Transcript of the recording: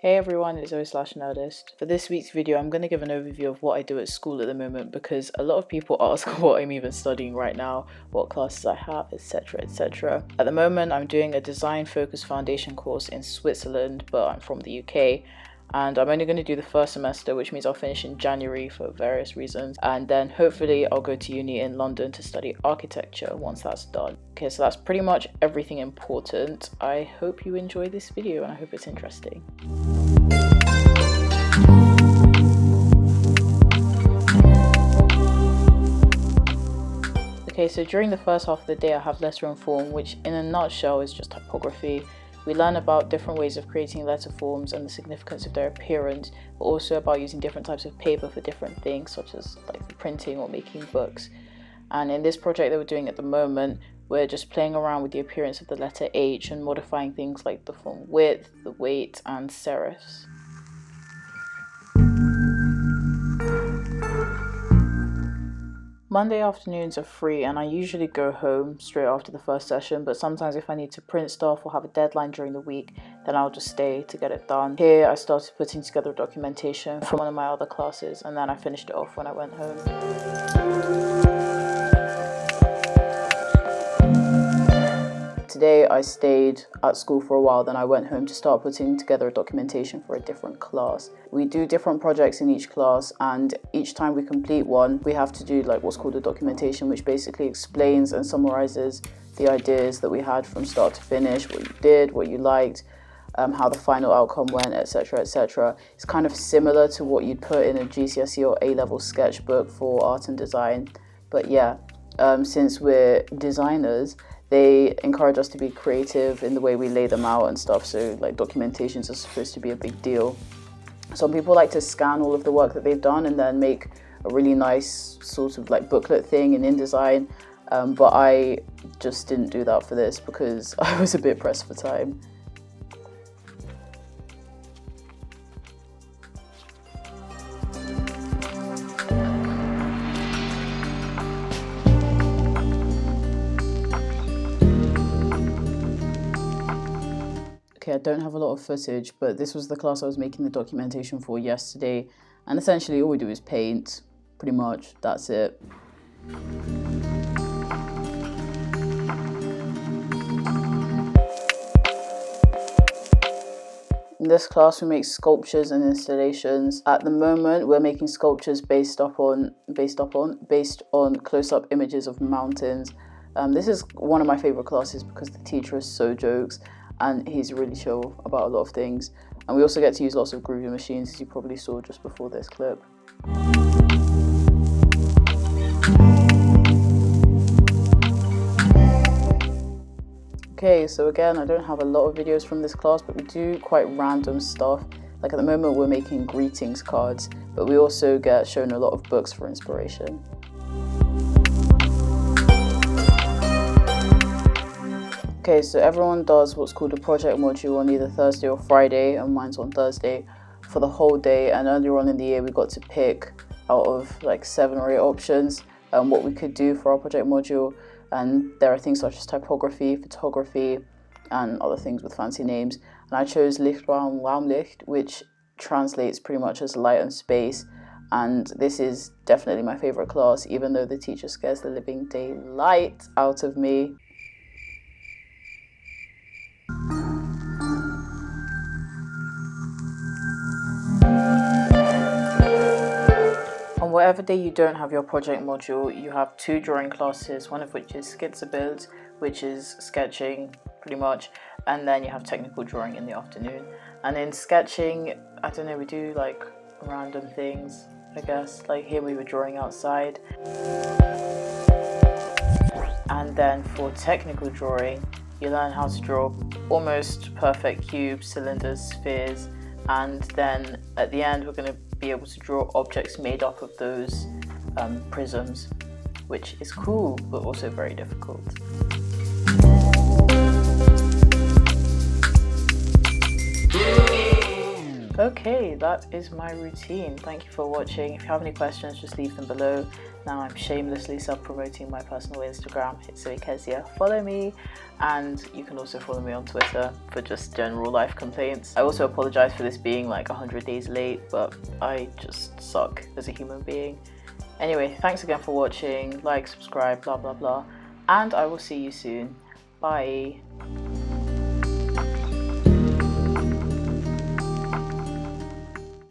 Hey everyone, it's ZOE/Nerdist. For this week's video, I'm going to give an overview of what I do at school at the moment because a lot of people ask what I'm even studying right now, what classes I have, etc, etc. At the moment, I'm doing a design-focused foundation course in Switzerland, but I'm from the UK. And I'm only going to do the first semester, which means I'll finish in January for various reasons. And then hopefully I'll go to uni in London to study architecture once that's done. Okay, so that's pretty much everything important. I hope you enjoy this video and I hope it's interesting. Okay, so during the first half of the day I have letter and form, which in a nutshell is just typography. We learn about different ways of creating letter forms and the significance of their appearance, but also about using different types of paper for different things, such as like for printing or making books. And in this project that we're doing at the moment, we're just playing around with the appearance of the letter H and modifying things like the font width, the weight, and serifs. Monday afternoons are free and I usually go home straight after the first session, but sometimes if I need to print stuff or have a deadline during the week, then I'll just stay to get it done. Here I started putting together documentation from one of my other classes and then I finished it off when I went home. Today I stayed at school for a while, then I went home to start putting together a documentation for a different class. We do different projects in each class and each time we complete one, we have to do like what's called a documentation, which basically explains and summarizes the ideas that we had from start to finish, what you did, what you liked, how the final outcome went, etc, etc. It's kind of similar to what you'd put in a GCSE or A-level sketchbook for art and design. But yeah, since we're designers, they encourage us to be creative in the way we lay them out and stuff, so like documentations are supposed to be a big deal. Some people like to scan all of the work that they've done and then make a really nice sort of like booklet thing in InDesign, but I just didn't do that for this because I was a bit pressed for time. Okay, I don't have a lot of footage, but this was the class I was making the documentation for yesterday, and essentially all we do is paint, pretty much, that's it. In this class we make sculptures and installations. At the moment we're making sculptures based on close-up images of mountains. This is one of my favorite classes because the teacher is so jokes and he's really chill about a lot of things. And we also get to use lots of groovy machines, as you probably saw just before this clip. Okay, so again, I don't have a lot of videos from this class, but we do quite random stuff. Like at the moment we're making greetings cards, but we also get shown a lot of books for inspiration. Okay, so everyone does what's called a project module on either Thursday or Friday, and mine's on Thursday, for the whole day. And earlier on in the year we got to pick out of like 7 or 8 options what we could do for our project module. And there are things such as typography, photography, and other things with fancy names. And I chose LICHTRAUM, RAUMLICHT, which translates pretty much as light and space. And this is definitely my favorite class, even though the teacher scares the living daylight out of me. On whatever day you don't have your project module, you have 2 drawing classes, one of which is SCHRIFT, which is sketching pretty much, and then you have technical drawing in the afternoon. And in sketching, I don't know, we do like random things, I guess. Like here we were drawing outside. And then for technical drawing, you learn how to draw almost perfect cubes, cylinders, spheres, and then at the end we're going to be able to draw objects made up of those prisms, which is cool but also very difficult. Okay, that is my routine. Thank you for watching. If you have any questions, just leave them below. Now I'm shamelessly self-promoting my personal Instagram. It's ZOE KEZIA. Follow me, and you can also follow me on Twitter for just general life complaints. I also apologize for this being like 100 days late, but I just suck as a human being. Anyway, thanks again for watching. Like, subscribe, blah blah blah, and I will see you soon. Bye.